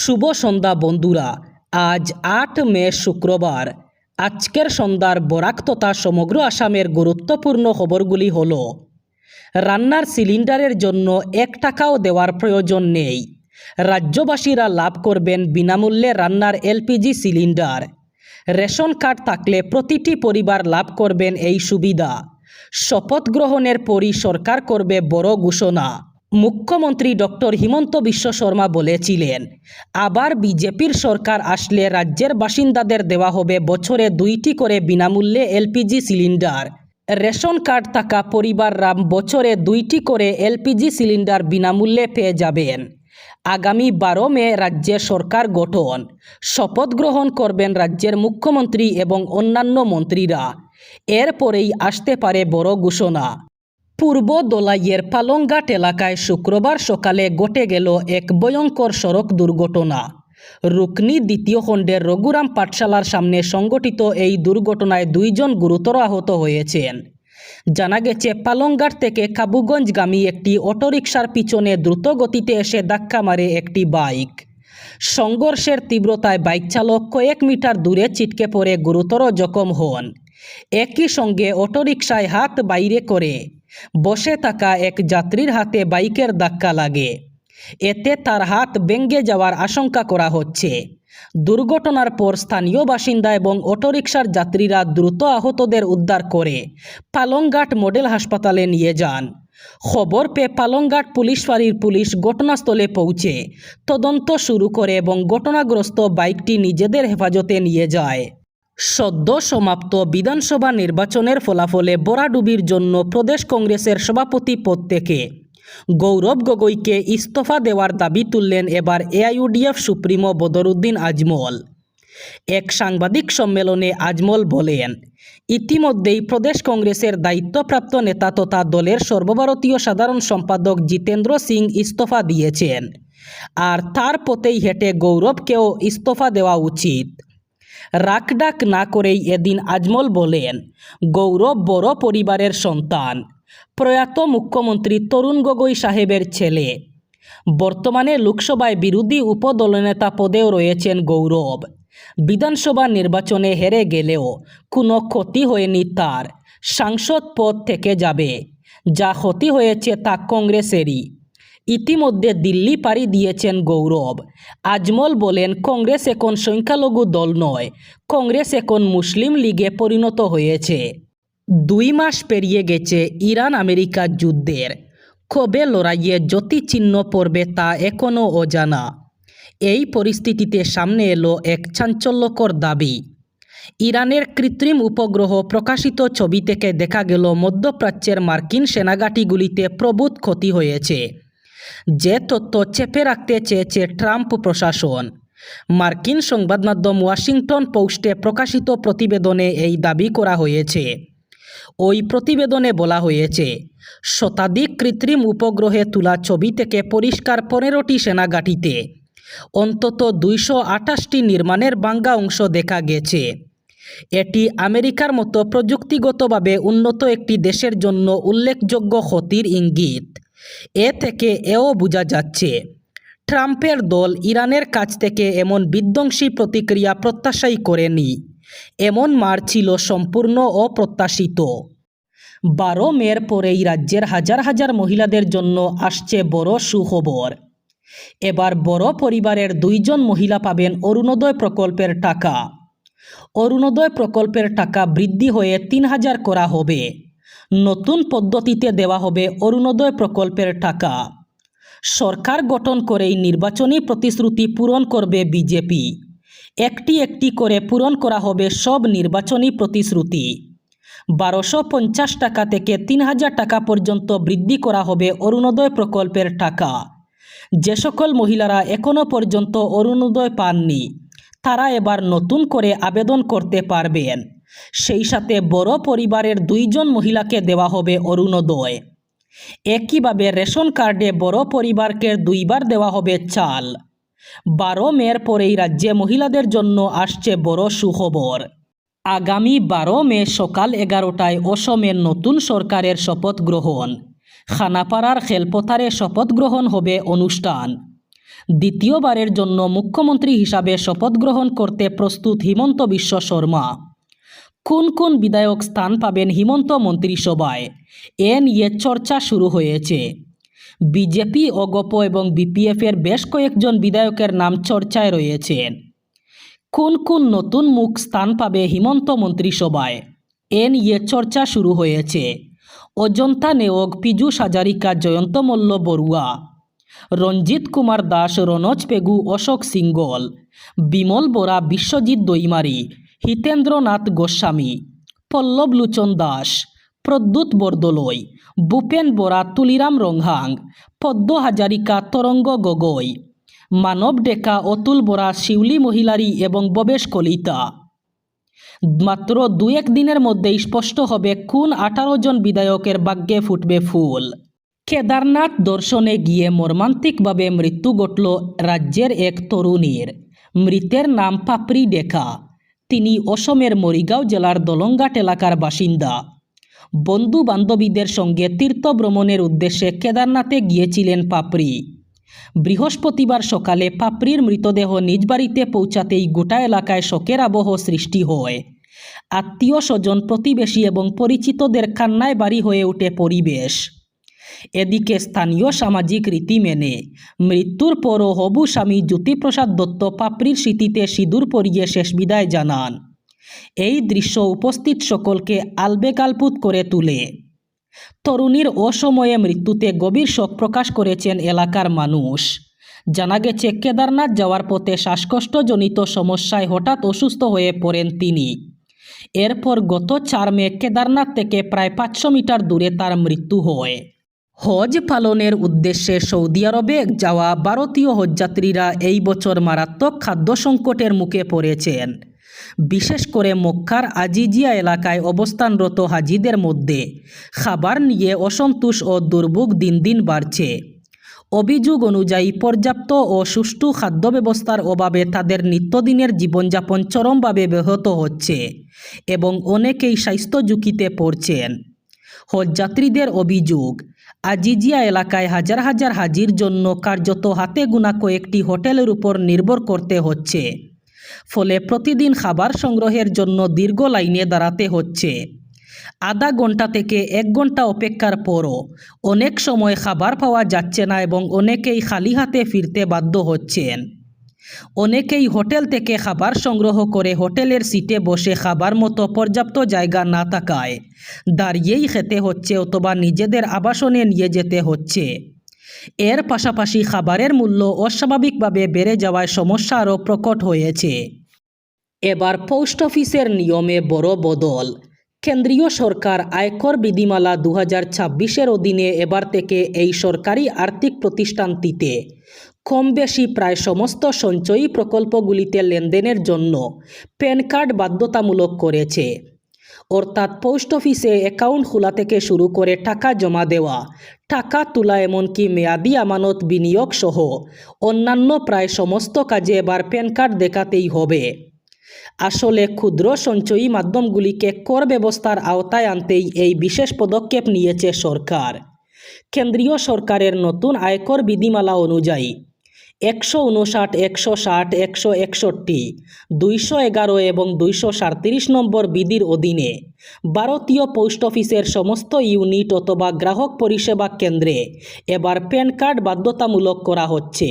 শুভ সন্ধ্যা বন্ধুরা। আজ ৮ মে শুক্রবার। আজকের সন্ধ্যার বরাক তথা সমগ্র আসামের গুরুত্বপূর্ণ খবরগুলি হল: রান্নার সিলিন্ডারের জন্য ১ টাকাও দেওয়ার প্রয়োজন নেই। রাজ্যবাসীরা লাভ করবেন বিনামূল্যে রান্নার এলপিজি সিলিন্ডার। রেশন কার্ড থাকলে প্রতিটি পরিবার লাভ করবেন এই সুবিধা। শপথ গ্রহণের পরই সরকার করবে বড় ঘোষণা। মুখ্যমন্ত্রী ডক্টর হিমন্ত বিশ্ব শর্মা বলেছিলেন, আবার বিজেপির সরকার আসলে রাজ্যের বাসিন্দাদের দেওয়া হবে বছরে ২টি করে বিনামূল্যে এলপিজি সিলিন্ডার। রেশন কার্ড থাকা পরিবাররা বছরে ২টি করে এলপিজি সিলিন্ডার বিনামূল্যে পেয়ে যাবেন। আগামী ১২ মে রাজ্যে সরকার গঠন। শপথ গ্রহণ করবেন রাজ্যের মুখ্যমন্ত্রী এবং অন্যান্য মন্ত্রীরা। এরপরেই আসতে পারে বড় ঘোষণা। পূর্ব দলাইয়ের পালংঘাট এলাকায় শুক্রবার সকালে ঘটে গেল এক ভয়ঙ্কর সড়ক দুর্ঘটনা। রুকনি দ্বিতীয় খণ্ডের রঘুরাম পাঠশালার সামনে সংঘটিত এই দুর্ঘটনায় ২ জন গুরুতর আহত হয়েছেন। জানা গেছে, পালংঘাট থেকে কাবুগঞ্জগামী একটি অটোরিকশার পিছনে দ্রুত গতিতে এসে ধাক্কা মারে একটি বাইক। সংঘর্ষের তীব্রতায় বাইক চালক কয়েক মিটার দূরে ছিটকে পড়ে গুরুতর জখম হন। একই সঙ্গে অটোরিকশায় হাত বাইরে করে বসে থাকা এক যাত্রীর হাতে বাইকের ধাক্কা লাগে। এতে তার হাত ভেঙে যাওয়ার আশঙ্কা করা হচ্ছে। দুর্ঘটনার পর স্থানীয় বাসিন্দা এবং অটোরিকশার যাত্রীরা দ্রুত আহতদের উদ্ধার করে পালংঘাট মডেল হাসপাতালে নিয়ে যান। খবর পেয়ে পালংঘাট পুলিশ ফাঁড়ির পুলিশ ঘটনাস্থলে পৌঁছে তদন্ত শুরু করে এবং ঘটনাগ্রস্ত বাইকটি নিজেদের হেফাজতে নিয়ে যায়। সদ্য সমাপ্ত বিধানসভা নির্বাচনের ফলাফলে ভরাডুবির জন্য প্রদেশ কংগ্রেসের সভাপতি পদ থেকে গৌরব গগৈকে ইস্তফা দেওয়ার দাবি তুললেন এবার এআইইউডিএফ সুপ্রিমো বদরুদ্দিন আজমল। এক সাংবাদিক সম্মেলনে আজমল বলেন, ইতিমধ্যেই প্রদেশ কংগ্রেসের দায়িত্বপ্রাপ্ত নেতা তথা দলের সর্বভারতীয় সাধারণ সম্পাদক জিতেন্দ্র সিং ইস্তফা দিয়েছেন, আর তার পথেই হেঁটে গৌরবকেও ইস্তফা দেওয়া উচিত। রাখডাক না করেই এদিন আজমল বলেন, গৌরব বড় পরিবারের সন্তান, প্রয়াত মুখ্যমন্ত্রী তরুণ গগৈ সাহেবের ছেলে। বর্তমানে লোকসভায় বিরোধী উপদলনেতা পদেও রয়েছেন গৌরব। বিধানসভা নির্বাচনে হেরে গেলেও কোনো ক্ষতি হয়নি তার, সাংসদ পদ থেকে যাবে। যা ক্ষতি হয়েছে তা কংগ্রেসেরই। ইতিমধ্যে দিল্লি পাড়ি দিয়েছেন গৌরব। আজমল বলেন, কংগ্রেস এখন সংখ্যালঘু দল নয়, কংগ্রেস এখন মুসলিম লীগে পরিণত হয়েছে। ২ মাস পেরিয়ে গেছে ইরান আমেরিকা যুদ্ধের। কবে লড়াইয়ে জ্যোতিচিহ্ন পড়বে তা এখনও অজানা। এই পরিস্থিতিতে সামনে এলো এক চাঞ্চল্যকর দাবি। ইরানের কৃত্রিম উপগ্রহ প্রকাশিত ছবি থেকে দেখা গেল মধ্যপ্রাচ্যের মার্কিন সেনাঘাঁটিগুলিতে প্রভূত ক্ষতি হয়েছে, যে তথ্য চেপে রাখতে চেয়েছে ট্রাম্প প্রশাসন। মার্কিন সংবাদমাধ্যম ওয়াশিংটন পোস্টে প্রকাশিত প্রতিবেদনে এই দাবি করা হয়েছে। ওই প্রতিবেদনে বলা হয়েছে, শতাধিক কৃত্রিম উপগ্রহে তোলা ছবি থেকে পরিষ্কার 15টি সেনাঘাঁটিতে অন্তত 228টি নির্মাণের ভাঙ্গা অংশ দেখা গেছে। এটি আমেরিকার মতো প্রযুক্তিগতভাবে উন্নত একটি দেশের জন্য উল্লেখযোগ্য ক্ষতির ইঙ্গিত। এ থেকে এও বোঝা যাচ্ছে, ট্রাম্পের দল ইরানের কাছ থেকে এমন বিধ্বংসী প্রতিক্রিয়া প্রত্যাশাই করেনি। এমন মার ছিল সম্পূর্ণ অপ্রত্যাশিত। ১২ মের পরেই রাজ্যের হাজার হাজার মহিলাদের জন্য আসছে বড় সুখবর। এবার বড় পরিবারের ২ জন মহিলা পাবেন অরুণোদয় প্রকল্পের টাকা। অরুণোদয় প্রকল্পের টাকা বৃদ্ধি হয়ে ৩,০০০ করা হবে। নতুন পদ্ধতিতে দেওয়া হবে অরুণোদয় প্রকল্পের টাকা। সরকার গঠন করেই নির্বাচনী প্রতিশ্রুতি পূরণ করবে বিজেপি। একটি একটি করে পূরণ করা হবে সব নির্বাচনী প্রতিশ্রুতি। ১২৫০ টাকা থেকে ৩,০০০ টাকা পর্যন্ত বৃদ্ধি করা হবে অরুণোদয় প্রকল্পের টাকা। যে সকল মহিলারা এখনও পর্যন্ত অরুণোদয় পাননি, তারা এবার নতুন করে আবেদন করতে পারবেন। সেই সাথে বড় পরিবারের ২ জন মহিলাকে দেওয়া হবে অরুণোদয়। একইভাবে রেশন কার্ডে বড় পরিবারকে ২ বার দেওয়া হবে চাল। ১২ মের পরেই রাজ্যে মহিলাদের জন্য আসছে বড় সুখবর। আগামী ১২ মে সকাল ১১টায় অসমের নতুন সরকারের শপথ গ্রহণ। খানাপাড়ার খেলপথারে শপথ গ্রহণ হবে অনুষ্ঠান। দ্বিতীয়বারের জন্য মুখ্যমন্ত্রী হিসাবে শপথ গ্রহণ করতে প্রস্তুত হিমন্ত বিশ্ব শর্মা। কোন কোন বিধায়ক স্থান পাবেন হিমন্ত মন্ত্রিসভায়, এ নিয়ে চর্চা শুরু হয়েছে। বিজেপি, অগপ এবং বিপিএফের বেশ কয়েকজন বিধায়কের নাম চর্চায় রয়েছেন। কোন কোন নতুন মুখ স্থান পাবে হিমন্ত মন্ত্রিসভায়, এ নিয়ে চর্চা শুরু হয়েছে। অজন্তা নেওগ, পীযূষ হাজারিকা, জয়ন্ত মল্ল বড়ুয়া, রঞ্জিত কুমার দাস, রনোজ পেগু, অশোক সিংগল, বিমল বরা, বিশ্বজিৎ দৈমারি, হিতেন্দ্রনাথ গোস্বামী, পল্লব লোচন দাস, প্রদ্যুৎ বরদলৈ, ভূপেন বরা, তুলিরাম রংহাং, পদ্ম হাজারিকা, তরঙ্গ গগৈ, মানব ডেকা, অতুল বরা, শিউলি মহিলারি এবং ববেশ কলিতা। মাত্র 2-1 দিনের মধ্যেই স্পষ্ট হবে কোন 18 জন বিধায়কের ভাগ্যে ফুটবে ফুল। কেদারনাথ দর্শনে গিয়ে মর্মান্তিকভাবে মৃত্যু ঘটল রাজ্যের এক তরুণীর। মৃতের নাম পাপড়ি ডেকা। তিনি অসমের মরিগাঁও জেলার দলংঘাট এলাকার বাসিন্দা। বন্ধু বান্ধবীদের সঙ্গে তীর্থ ভ্রমণের উদ্দেশ্যে কেদারনাথে গিয়েছিলেন পাপড়ি। বৃহস্পতিবার সকালে পাপড়ির মৃতদেহ নিজ বাড়িতে পৌঁছাতেই গোটা এলাকায় শোকের আবহ সৃষ্টি হয়। আত্মীয় স্বজন, প্রতিবেশী এবং পরিচিতদের কান্নায় বাড়ি হয়ে ওঠে পরিবেশ। এদিকে স্থানীয় সামাজিক রীতি মেনে মৃত্যুর পরও হবু স্বামী জ্যোতিপ্রসাদ দত্ত পাপড়ির স্মৃতিতে সিঁদুর পরিয়ে শেষ বিদায় জানান। এই দৃশ্য উপস্থিত সকলকে আলবেগালপুত করে তোলে। তরুণীর অসময়ে মৃত্যুতে গভীর শোক প্রকাশ করেছেন এলাকার মানুষ। জানা গেছে, কেদারনাথ যাওয়ার পথে শ্বাসকষ্টজনিত সমস্যায় হঠাৎ অসুস্থ হয়ে পড়েন তিনি। এরপর গত 4 মে কেদারনাথ থেকে প্রায় 500 মিটার দূরে তার মৃত্যু হয়। হজ পালনের উদ্দেশ্যে সৌদি আরবে যাওয়া ভারতীয় হজযাত্রীরা এই বছর মারাত্মক খাদ্য সংকটের মুখে পড়েছেন। বিশেষ করে মক্কার আজিজিয়া এলাকায় অবস্থানরত হাজিদের মধ্যে খাবার নিয়ে অসন্তোষ ও দুর্ভোগ দিন দিন বাড়ছে। অভিযোগ অনুযায়ী পর্যাপ্ত ও সুষ্ঠু খাদ্য ব্যবস্থার অভাবে তাদের নিত্যদিনের জীবনযাপন চরমভাবে ব্যাহত হচ্ছে এবং অনেকেই স্বাস্থ্য ঝুঁকিতে পড়ছেন। হজযাত্রীদের অভিযোগ, আজিজিয়া এলাকায় হাজার হাজার হাজির জন্য কার্যত হাতে গোনা কয়েকটি হোটেলের উপর নির্ভর করতে হচ্ছে। ফলে প্রতিদিন খাবার সংগ্রহের জন্য দীর্ঘ লাইনে দাঁড়াতে হচ্ছে। আধা ঘন্টা থেকে 1 ঘন্টা অপেক্ষার পরও অনেক সময় খাবার পাওয়া যাচ্ছে না এবং অনেকেই খালি হাতে ফিরতে বাধ্য হচ্ছেন। অনেকেই হোটেল থেকে খাবার সংগ্রহ করে হোটেলের সিটে বসে খাবার মতো পর্যাপ্ত জায়গা না থাকায় দাঁড়িয়েই খেতে হচ্ছে অথবা নিজেদের আবাসনে নিয়ে যেতে হচ্ছে। এর পাশাপাশি খাবারের মূল্য অস্বাভাবিকভাবে বেড়ে যাওয়ায় সমস্যা আরও প্রকট হয়েছে। এবার পোস্ট অফিসের নিয়মে বড় বদল। কেন্দ্রীয় সরকার আয়কর বিধিমালা 2026-এর অধীনে এবার থেকে এই সরকারি আর্থিক প্রতিষ্ঠানটিতে কম বেশি প্রায় সমস্ত সঞ্চয়ী প্রকল্পগুলিতে লেনদেনের জন্য প্যান কার্ড বাধ্যতামূলক করেছে। অর্থাৎ পোস্ট অফিসে অ্যাকাউন্ট খোলা থেকে শুরু করে টাকা জমা দেওয়া, টাকা তোলা, এমনকি মেয়াদি আমানত বিনিয়োগ সহ অন্যান্য প্রায় সমস্ত কাজে এবার প্যান কার্ড দেখাতেই হবে। আসলে ক্ষুদ্র সঞ্চয়ী মাধ্যমগুলিকে কর ব্যবস্থার আওতায় আনতেই এই বিশেষ পদক্ষেপ নিয়েছে সরকার। কেন্দ্রীয় সরকারের নতুন আয়কর বিধিমালা অনুযায়ী 159, 160, 161, 211 এবং 237 নম্বর বিধির অধীনে ভারতীয় পোস্ট অফিসের সমস্ত ইউনিট অথবা গ্রাহক পরিষেবা কেন্দ্রে এবার প্যান কার্ড বাধ্যতামূলক করা হচ্ছে।